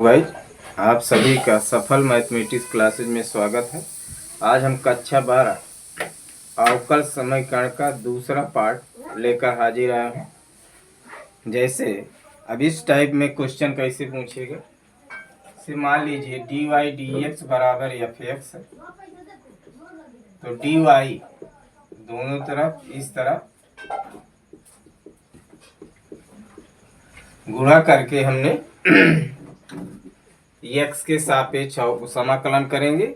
भाई, आप सभी का सफल मैथमेटिक्स क्लासेज में स्वागत है। आज हम कक्षा 12 अवकल समीकरण का दूसरा पार्ट लेकर हाजिर आए हैं। जैसे अब इस टाइप में क्वेश्चन कैसे पूछेगा, से मान लीजिए डी वाई डी एक्स बराबर एफ एक्स है, तो डी वाई दोनों तरफ इस तरह गुणा करके हमने एक्स के सापेक्ष समाकलन करेंगे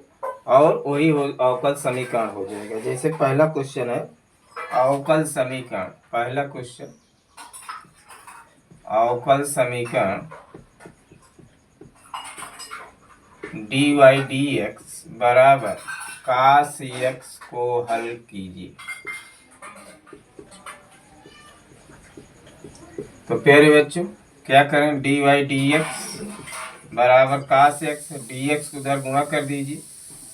और वही अवकल समीकरण हो जाएगा। जैसे पहला क्वेश्चन है अवकल समीकरण, पहला क्वेश्चन अवकल समीकरण डी वाई डी एक्स बराबर कास एक्स को हल कीजिए। तो प्यारे बच्चों क्या करें, डी वाई डी एक्स बराबर कास एक्स, डी एक्स को उधर गुणा कर दीजिए,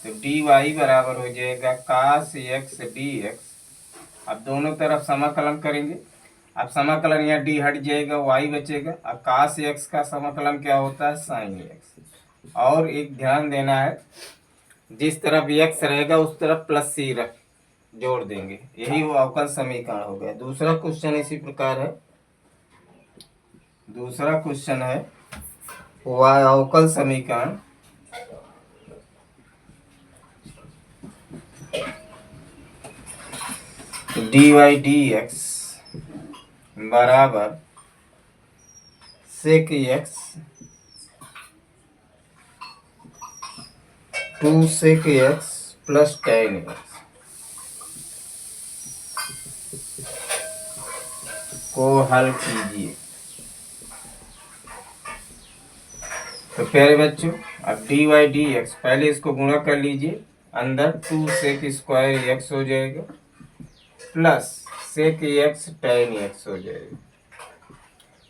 तो डी वाई बराबर हो जाएगा कास एक्स डी एक्स। अब दोनों तरफ समाकलन करेंगे। अब समाकलन यहाँ डी हट जाएगा, वाई बचेगा। अब कास एक्स का समाकलन क्या होता है, साइन एक्स। और एक ध्यान देना है, जिस तरफ एक्स रहेगा उस तरफ प्लस सी रख जोड़ देंगे, यही वो अवकल समीकरण हो गया। दूसरा क्वेश्चन इसी प्रकार है। दूसरा क्वेश्चन है वह अवकल समीकरण डी वाई डी एक्स बराबर sec x 2 sec x plus ten x को हल कीजिए। तो प्यारे बच्चों अब डी वाई डी एक्स, पहले इसको गुणा कर लीजिए, अंदर 2 सेक स्क्वायर एक्स हो जाएगा plus sec x ten x हो जाएगा।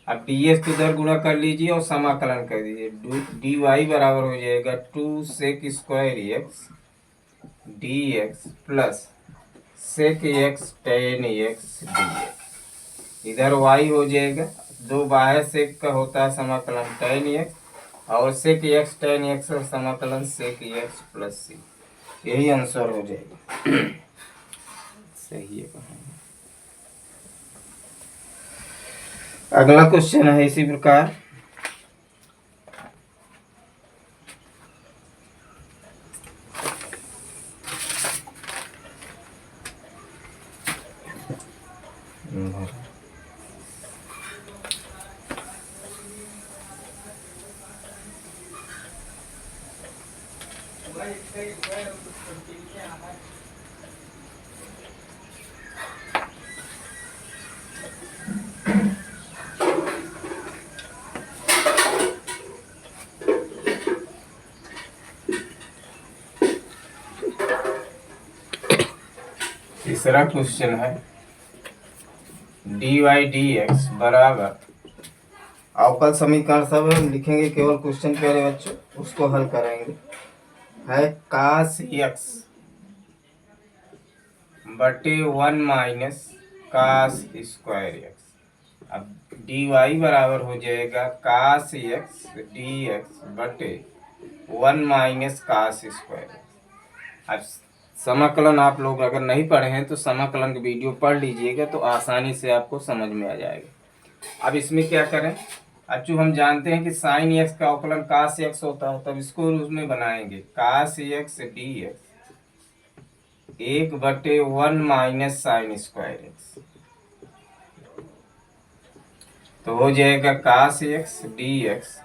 अब डी एक्स उधर गुणा कर लीजिए और समाकलन कर दीजिए, डी वाई बराबर हो जाएगा 2 sec square x D x plus sec x ten x D x. इधर वाई हो जाएगा, दो बाहर सेक का होता है समाकलन टेन एक्स, और सेक एक्स टेन एक्स और समाकलन सेक एक्स प्लस सी, यही आंसर हो जाएगा। सही है। अगला क्वेश्चन है इसी प्रकार। तीसरा क्वेश्चन है डी वाई डी एक्स बराबर, अवकल समीकरण सब हम लिखेंगे, केवल क्वेश्चन प्यारे बच्चों उसको हल करेंगे, है कास एक्स बटे 1 माइनस कास स्क्वायर एक्स। अब डी वाई बराबर हो जाएगा कास एक्स डी एक्स बटे 1 माइनस कास स्क्वायर एक्स। अब समाकलन आप लोग अगर नहीं पढ़े हैं तो समाकलन की वीडियो पढ़ लीजिएगा, तो आसानी से आपको समझ में आ जाएगा। अब इसमें क्या करें, अब जो हम जानते हैं कि साइन एक्स का अवकलन कास एक्स होता है, तब इसको उसमें बनाएंगे कास एक्स डी एक्स 1 बटे 1 माइनस साइन स्क्वायर एक्स, तो हो जाएगा cos X D X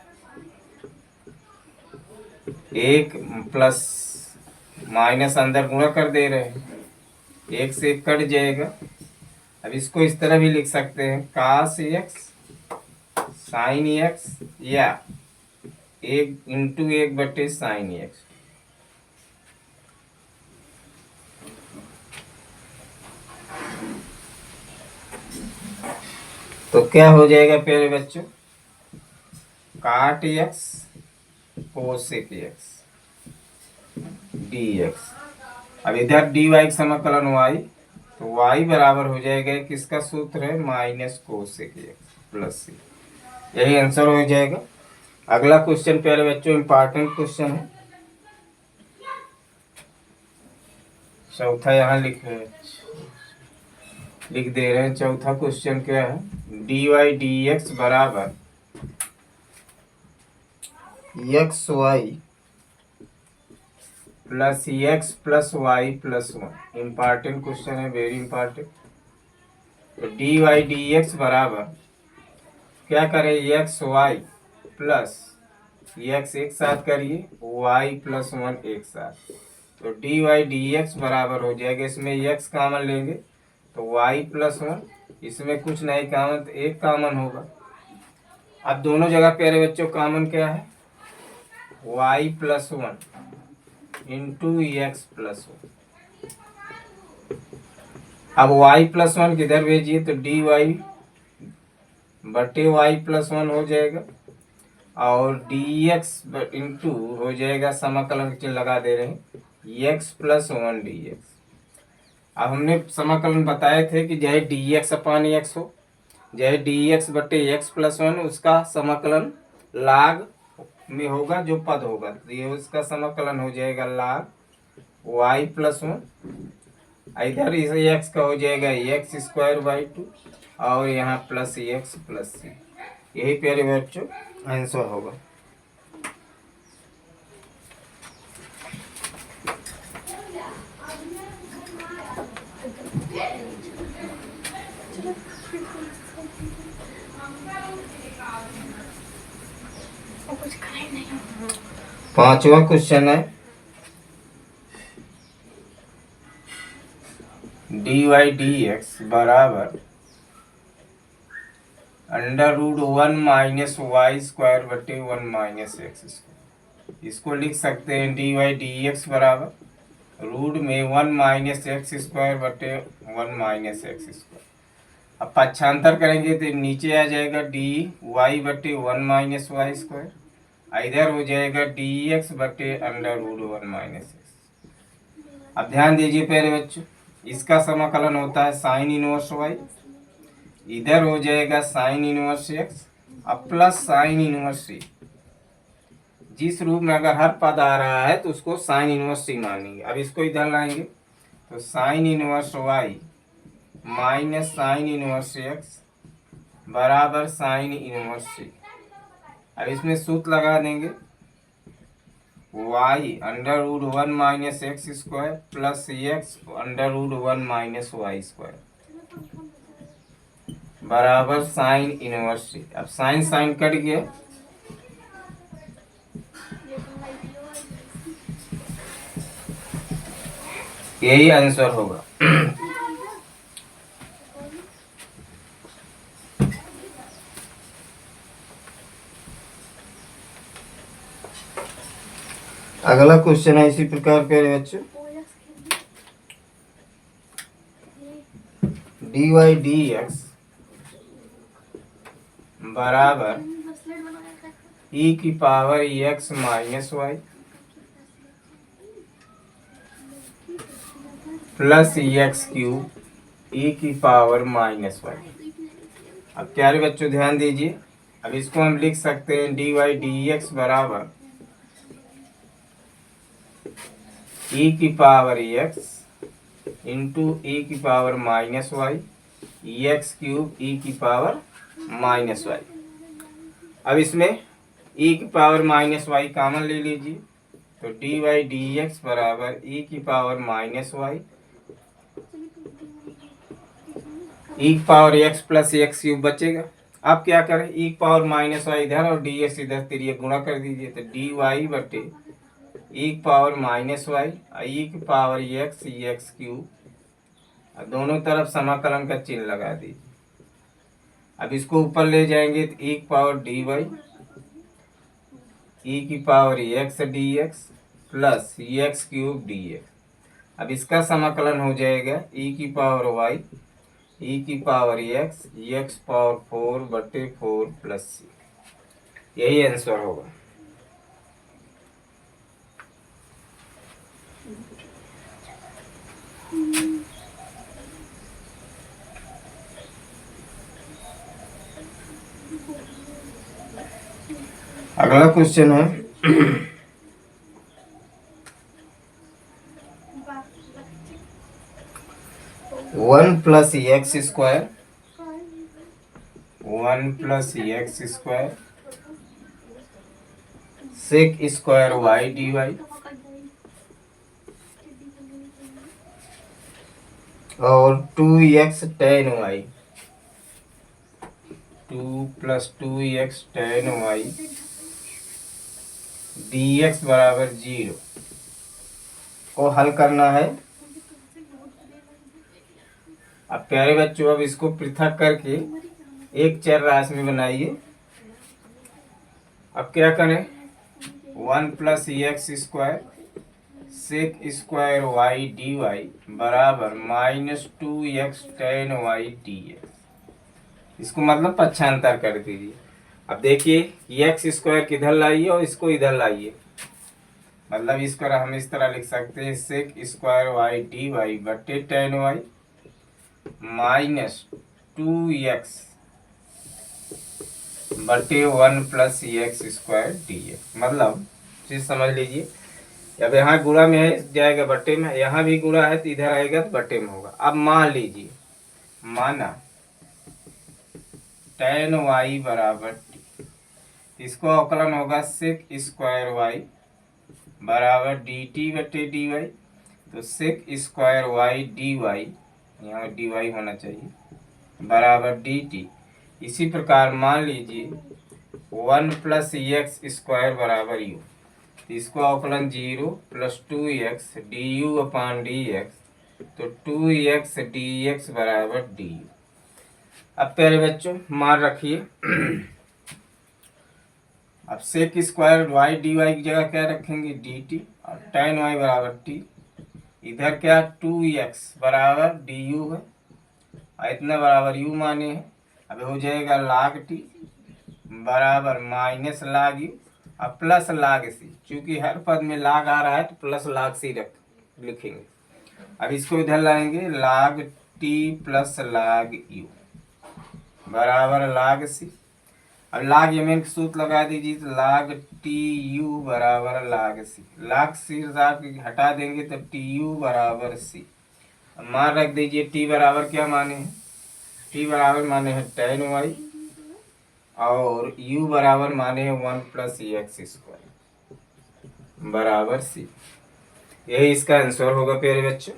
1 plus minus अंदर गुणा कर दे रहे हैं, 1 से 1 कट जाएगा। अब इसको इस तरह भी लिख सकते हैं कास एक्स साइन एक्स या 1 इंटू 1 बटे साइन एक्स। तो क्या हो जाएगा प्यारे बच्चों, काट x cosec x D x. अब इधर डी वाई समाकलन वाई, तो वाई बराबर हो जाएगा, किसका सूत्र है, minus cosec x plus C, यही आंसर हो जाएगा। अगला क्वेश्चन प्यारे बच्चों इम्पॉर्टेंट क्वेश्चन है, चौथा यहाँ लिख दे रहे हैं। चौथा क्वेश्चन क्या है, डी वाई डी एक्स बराबर x y plus x plus y plus one. Important question है, वेरी इंपॉर्टेंट। तो डी वाई डी एक्स बराबर क्या करें, एक्स वाई प्लस एक्स एक साथ करिए, वाई प्लस वन एक साथ। तो डी वाई डी एक्स बराबर हो जाएगा, इसमें एक्स कॉमन लेंगे तो वाई प्लस वन, इसमें कुछ नहीं कॉमन तो एक कॉमन होगा। अब दोनों जगह प्यारे बच्चों कॉमन क्या है, y plus one into x plus one. अब वाई प्लस वन किधर भेजिए, तो डी वाई बटे वाई प्लस वन हो जाएगा और डी एक्स इंटू हो जाएगा, समाकलन के चिन्ह लगा दे रहे हैं, x plus one D x. अब हमने समाकलन बताए थे कि चाहे डी एक्स अपान एक्स हो, चाहे डी एक्स बटे एक्स प्लस वन, उसका समाकलन लाग में होगा जो पद होगा, तो ये उसका समाकलन हो जाएगा लाग वाई प्लस वन, इधर इस एक्स का हो जाएगा एक्स स्क्वायर बाई टू और यहाँ प्लस एक्स प्लस सी। यही प्यारे बच्चों आंसर होगा। पांचवा क्वेश्चन है, डी वाई डी एक्स बराबर under root one minus y square बटे वन माइनस एक्स स्क्वायर। इसको लिख सकते हैं डी वाई डी एक्स बराबर रूट में वन माइनस एक्स स्क्वायर बटे वन माइनस एक्स स्क्वायर। अब पक्षांतर करेंगे तो नीचे आ जाएगा डी वाई बटे वन माइनस वाई स्क्वायर, इधर हो जाएगा डी एक्स बटे under root one minus x. अब ध्यान दीजिए प्यारे बच्चों, इसका समाकलन होता है साइन इनवर्स वाई, इधर हो जाएगा साइन इनवर्स एक्स अब प्लस साइन इनवर्स सी। जिस रूप में अगर हर पद आ रहा है तो उसको साइन इनवर्स सी मानेंगे। अब इसको इधर लाएंगे तो sine inverse y minus sine inverse x बराबर साइन इनवर्स सी। अब इसमें सूत्र लगा देंगे, y under root one minus x square plus x under root one minus y square बराबर साइन इनवर्स सी। अब साइन साइन कट गया, यही आंसर होगा। अगला क्वेश्चन है इसी प्रकार प्यारे बच्चों, डी वाई डी एक्स बराबर ई की power X minus Y plus X cube e की पावर माइनस वाई। अब प्यारे बच्चों ध्यान दीजिए, अब इसको हम लिख सकते हैं डी वाई डी एक्स बराबर ई की पावर एक्स इंटू ई की power minus Y X cube e की पावर माइनस वाई। अब इसमें ई की पावर माइनस वाई कॉमन ले लीजिए, तो डी वाई डी एक्स बराबर ई की पावर माइनस वाई ई की power x plus X cube बचेगा। अब क्या करें, ई की पावर माइनस वाई इधर और डी एक्स इधर, तिरिया गुणा कर दीजिए, तो डी वाई बटे ई की पावर माइनस वाई ई की पावर एक्स एक्स क्यूब, दोनों तरफ समाकलन का चिन्ह लगा दीजिए। अब इसको ऊपर ले जाएंगे तो ई की पावर डी वाई ई की power x D x plus X cube D x. अब इसका समाकलन हो जाएगा ई की पावर वाई ई की power x x power four बटे फोर प्लस सी। यही आंसर होगा। अगला क्वेश्चन है 1 + x² 1 + x² sec² y dy और 2x tan y 2 + 2x tan y dx बराबर 0 को हल करना है। अब प्यारे बच्चों, अब इसको पृथक करके एक चर राशि में बनाइए। अब क्या करें, 1 + x² sec² y dy बराबर -2x tan y dx। इसको मतलब पक्षांतर कर दीजिए। अब देखिए x² किधर लाइए और इसको इधर लाइए, मतलब इसको हम इस तरह लिख सकते हैं sec² y dy बटे tan y -2x बटे 1 + x² dx। मतलब चीज समझ लीजिए, अब यहाँ गुणा में है जाएगा बट्टे में, यहाँ भी गुणा है तो इधर आएगा तो बट्टे में होगा। अब मान लीजिए, माना tan y बराबर t, इसको अवकलन होगा sec² y बराबर dt बटे dy, तो sec² y dy, यहाँ dy होना चाहिए, बराबर dt। इसी प्रकार मान लीजिए 1 + x² बराबर u, इसको अवकलन 0 + 2x du/dx, तो 2x dx बराबर du। अब प्यारे बच्चों मान रखिए, अब sec² y dy की जगह क्या रखेंगे dt, और tan y बराबर t, इधर क्या 2x बराबर du है और इतना बराबर u माने हैं। अब हो जाएगा log t बराबर -log u और प्लस log c, क्योंकि हर पद में log आ रहा है तो प्लस log c लिखेंगे। अब इसको इधर लाएंगे log t + log u बराबर log c। अब log m का सूत्र लगा दीजिए, तो log tu बराबर log c, log c हटा देंगे तो tu बराबर c। अब मान रख दीजिए t बराबर क्या माने हैं, t बराबर माने हैं tan y और u बराबर माने हैं 1 + x² बराबर c। यही इसका आंसर होगा प्यारे बच्चों।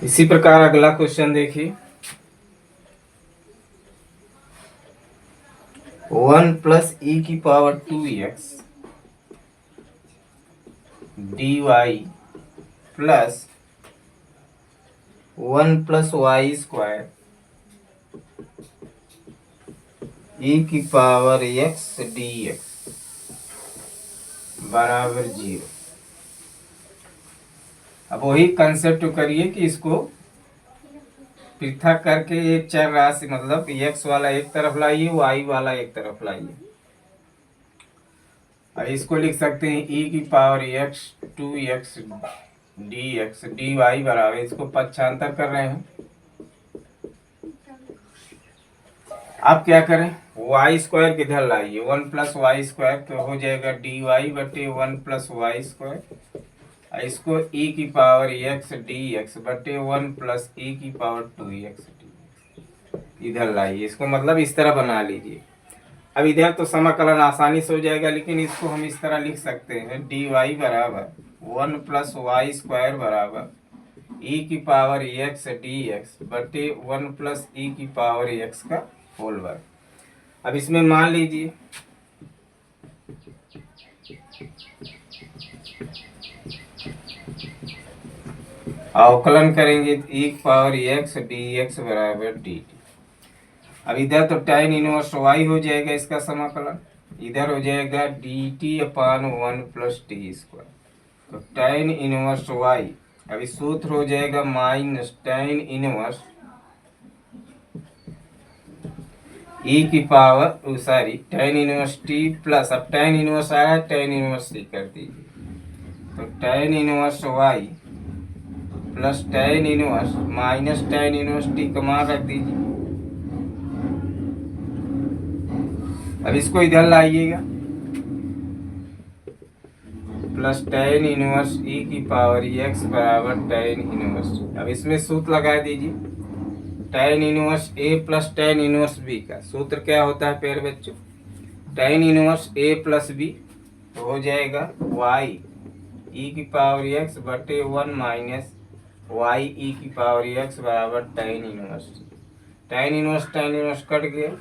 इसी प्रकार अगला क्वेश्चन देखिए, 1 + e⁻²x dy plus 1 + y² e⁻x dx बराबर 0। अब वही कंसेप्ट करिए कि इसको पृथक करके एक चर राशि, मतलब x वाला एक तरफ लाइए, y वाला एक तरफ लाइए। अब इसको लिख सकते हैं e⁻x 2x dx dy बराबर, इसको पक्षांतर कर रहे हैं। आप क्या करें, y² किधर लाइए, 1 + y², तो हो जाएगा dy बटे 1 + y², इसको e⁻x dx बटे 1 + e⁻2x dx इधर लाइए, इसको मतलब इस तरह बना लीजिए। अब इधर तो समाकलन आसानी से हो जाएगा, लेकिन इसको हम इस तरह लिख सकते हैं dy बराबर 1 + y² बराबर e⁻x dx बटे 1 + e⁻x का होल वर्ग। अब इसमें मान लीजिए अवकलन करेंगे e⁻x dx बराबर dt। अब इधर तो tan 1y हो जाएगा, इसका समाकलन इधर हो जाएगा dt/1 + t², तो tan 1y, अभी सूत्र हो जाएगा -tan 1 ई की power sorry tan inverse t plus, अब tan इनवर्स आया tan इनवर्स टी कर दीजिए, तो tan inverse y plus tan inverse minus tan inverse t comma रख दीजिए। अब इसको इधर लाइएगा, प्लस tan इनवर्स ई की पावर x बराबर tan इनवर्स। अब इसमें सूत्र लगा दीजिए, tan inverse a plus tan inverse b का सूत्र क्या होता है प्यारे बच्चों, tan inverse a plus b तो हो जाएगा y e की पावर x बटे 1 माइनस y e की पावर x बराबर tan inverse. tan inverse cut गया,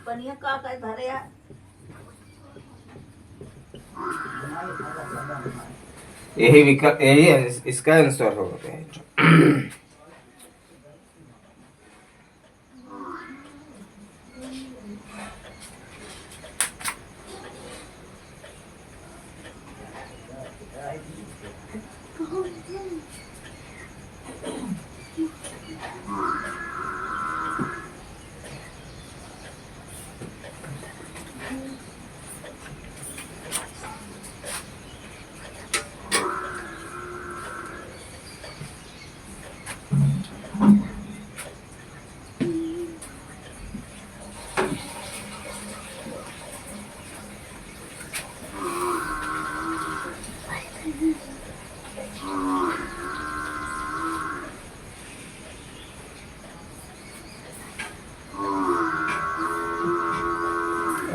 यही विकल्प, यही इसका आंसर होगा।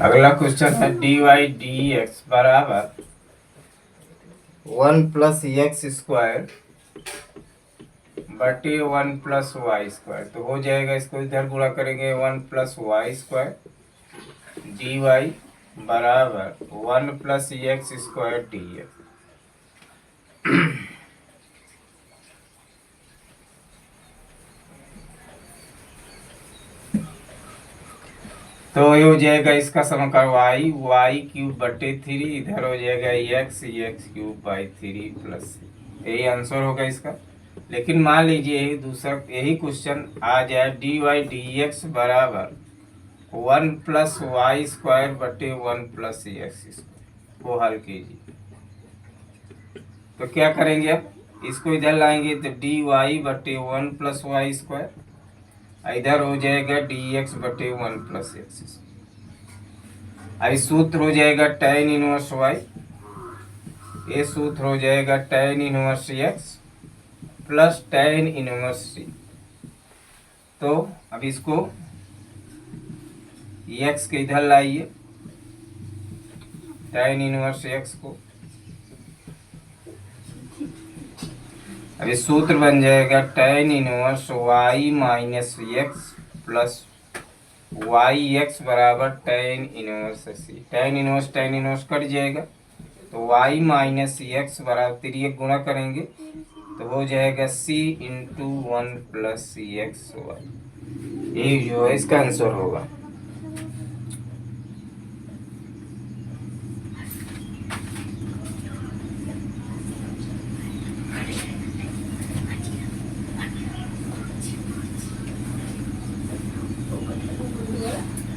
अगला क्वेश्चन है dy dx बराबर 1 प्लस एक्स स्क्वायर बटे 1 प्लस वाई स्क्वायर, तो हो जाएगा, इसको इधर गुणा करेंगे 1 प्लस वाई स्क्वायर dy बराबर 1 प्लस एक्स स्क्वायर dx। तो ये हो जाएगा इसका समीकरण वाई क्यूब बटे 3, इधर हो जाएगा एक्स क्यूब बाई 3 प्लस, यही आंसर होगा इसका। लेकिन मान लीजिए यही क्वेश्चन आ जाए डी वाई डी एक्स बराबर 1 प्लस वाई स्क्वायर बटे 1 प्लस एक्स स्क्वायर को हल कीजिए, तो क्या करेंगे, अब इसको इधर लाएंगे तो डी वाई बटे 1 प्लस वाई स्क्वायर, इधर हो जाएगा डी एक्स बटे 1 प्लस एक्स। आई सूत्र हो जाएगा tan इनवर्स वाई, ये सूत्र हो जाएगा tan inverse X plus tan inverse C. तो अब इसको एक्स के इधर लाइए, tan इनवर्स एक्स को, अभी सूत्र बन जाएगा tan inverse y minus x plus y x बराबर tan inverse C. tan inverse cut जाएगा, तो y माइनस एक्स बराबर 3 गुणा करेंगे तो हो जाएगा c इंटू 1 प्लस सी एक्स वाई, यही जो है इसका आंसर होगा।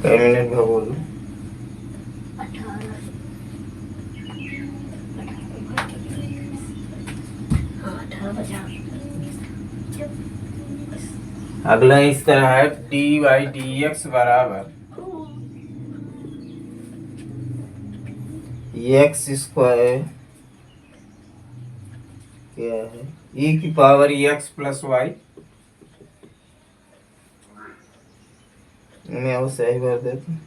कई मिनट में बोलूं, अगला इस तरह है डी वाई डी एक्स बराबर एक्स स्क्वायर क्या है ई की पावर एक्स प्लस वाई, मैं वो सही कर देता हूँ।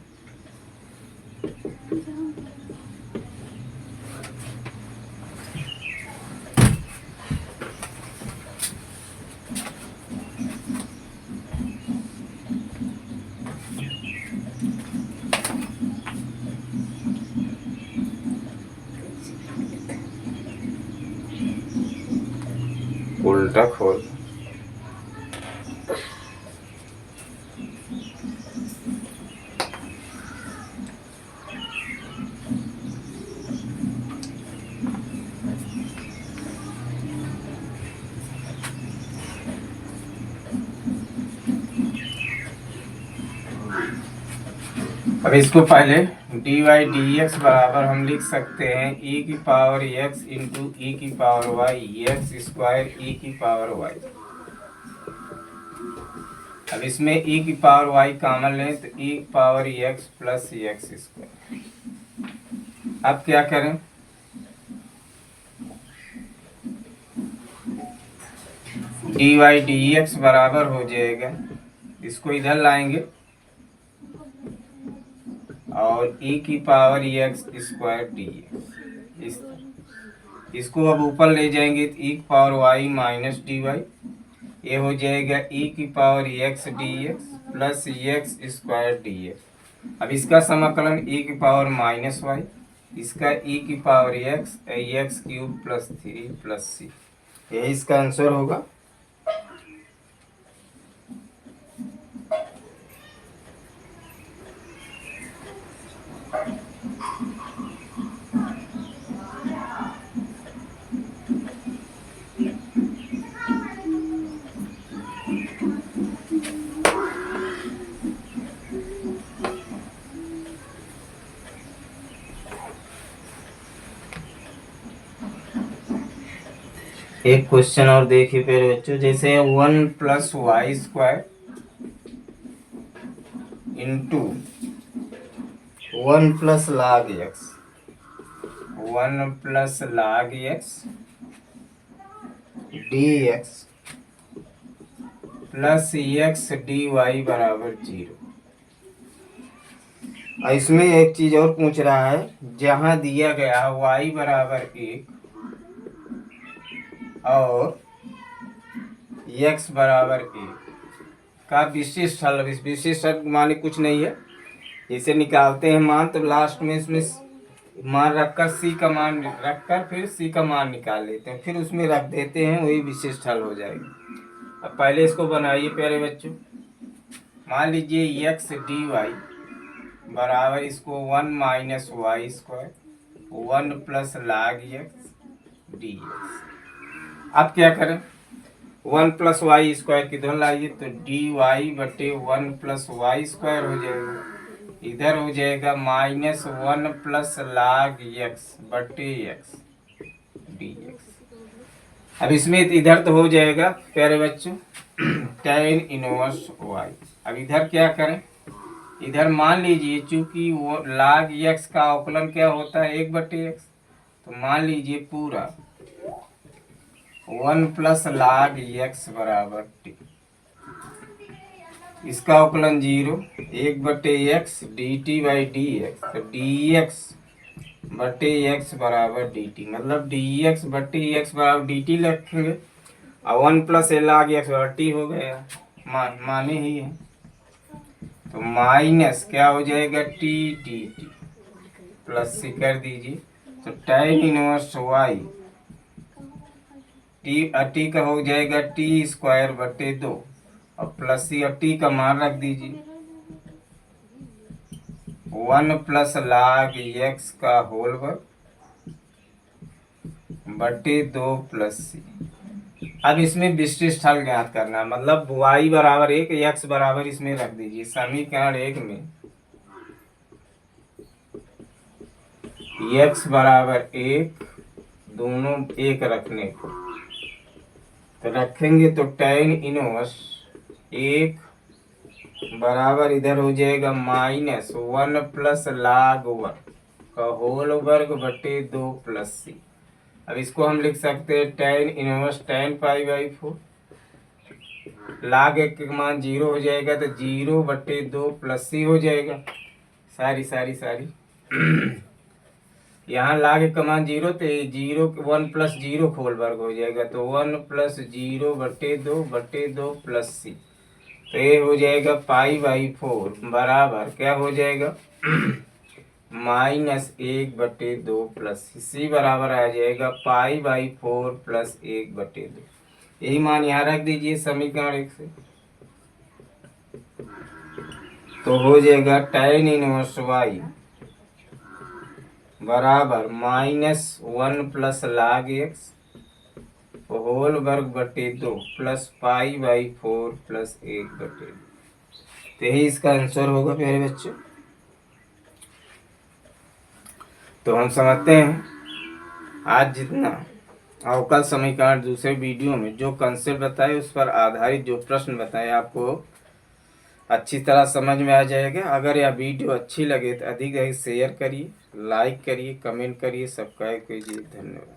उल्टा खोल, अब इसको पहले डी वाई डी एक्स बराबर हम लिख सकते हैं ई की पावर एक्स इंटू ई की पावर वाई एक्स स्क्वायर ई की पावर वाई। अब इसमें ई की पावर वाई कॉमन लें तो ई की power x plus x square. अब क्या करें, डी वाई डी एक्स बराबर हो जाएगा, इसको इधर लाएंगे और ई की power x square d x, इसको अब ऊपर ले जाएंगे तो ई की power y minus d y, ये हो जाएगा ई की power x D x plus x square d x. अब इसका समाकलन ई की पावर माइनस वाई, इसका ई की power X cube plus 3 plus C, यही इसका आंसर होगा। एक क्वेश्चन और देखिए प्यारे बच्चों, जैसे 1 plus y square into 1 plus log x, 1 plus log x D x plus x d y बराबर 0। इसमें एक चीज और पूछ रहा है, जहां दिया गया y बराबर 1 और x बराबर 1 का विशिष्ट हल, विशिष्ट हल माने कुछ नहीं है, इसे निकालते हैं मान, तो लास्ट में इसमें मान रखकर c का मान रखकर फिर c का मान निकाल लेते हैं, फिर उसमें रख देते हैं, वही विशिष्ट हल हो जाएगा। अब पहले इसको बनाइए प्यारे बच्चों, मान लीजिए x डी वाई बराबर इसको 1 minus y square 1 plus log x D x. अब क्या करें, 1 प्लस वाई स्क्वायर किधर लाइए तो डी वाई बटे 1 प्लस वाई स्क्वायर हो जाएगा, इधर हो जाएगा माइनस 1 प्लस log एक्स बटे एक्स डी एक्स। अब इसमें इधर तो हो जाएगा प्यारे बच्चों tan इनवर्स वाई। अब इधर क्या करें, इधर मान लीजिए चूंकि वो log एक्स का अवकलन क्या होता है 1 बटे एक्स, तो मान लीजिए पूरा 1 प्लस log एक्स बराबर टी, इसका अवकलन 0, 1 बटे x D T by D x, तो डी एक्स बटे एक्स बराबर डी टी, मतलब डी एक्स बटे एक्स बराबर डी टी रखेंगे और 1 प्लस log एक्स बराबर टी हो गया, माने ही है, तो माइनस क्या हो जाएगा टी टी टी प्लस सी कर दीजिए, तो tan इनवर्स वाई टी का हो जाएगा टी स्क्वायर बटे 2 और प्लस सी, और टी का मान रख दीजिए 1 प्लस log एक्स का होल वर्ग बटे 2 प्लस सी। अब इसमें विशिष्ट हल ज्ञात करना है, मतलब y बराबर 1 x बराबर इसमें रख दीजिए, समीकरण 1 में x बराबर 1 दोनों 1 रखने को तो रखेंगे, तो tan इनवर्स 1 बराबर इधर हो जाएगा माइनस 1 प्लस log 1 का होल वर्ग बटे 2 प्लस सी। अब इसको हम लिख सकते हैं tan inverse tan pi by 4, log 1 का मान 0 हो जाएगा तो 0 बटे 2 प्लस सी हो जाएगा, सारी यहाँ log 1 का मान 0 तो 1 प्लस 0 होल वर्ग हो जाएगा, तो 1 प्लस 0 बटे 2 प्लस सी, तो ये हो जाएगा पाई बाई 4 बराबर क्या हो जाएगा माइनस 1 बटे 2 प्लस सी बराबर आ जाएगा पाई बाई 4 प्लस 1 बटे 2, यही मान यहाँ रख दीजिए समीकरण 1 से, तो हो जाएगा tan इनवर्स वाई बराबर minus 1 plus log x whole वर्ग बटे 2 प्लस पाई बाई 4 प्लस 1 बटे 2, तो यही इसका आंसर होगा प्यारे बच्चों। तो हम समझते हैं आज जितना अवकल समीकरण दूसरे वीडियो में जो कंसेप्ट बताए उस पर आधारित जो प्रश्न बताए आपको अच्छी तरह समझ में आ जाएगा। अगर यह वीडियो अच्छी लगे तो अधिक से अधिक शेयर करिए, लाइक करिए, कमेंट करिए, सब्सक्राइब कीजिए। धन्यवाद।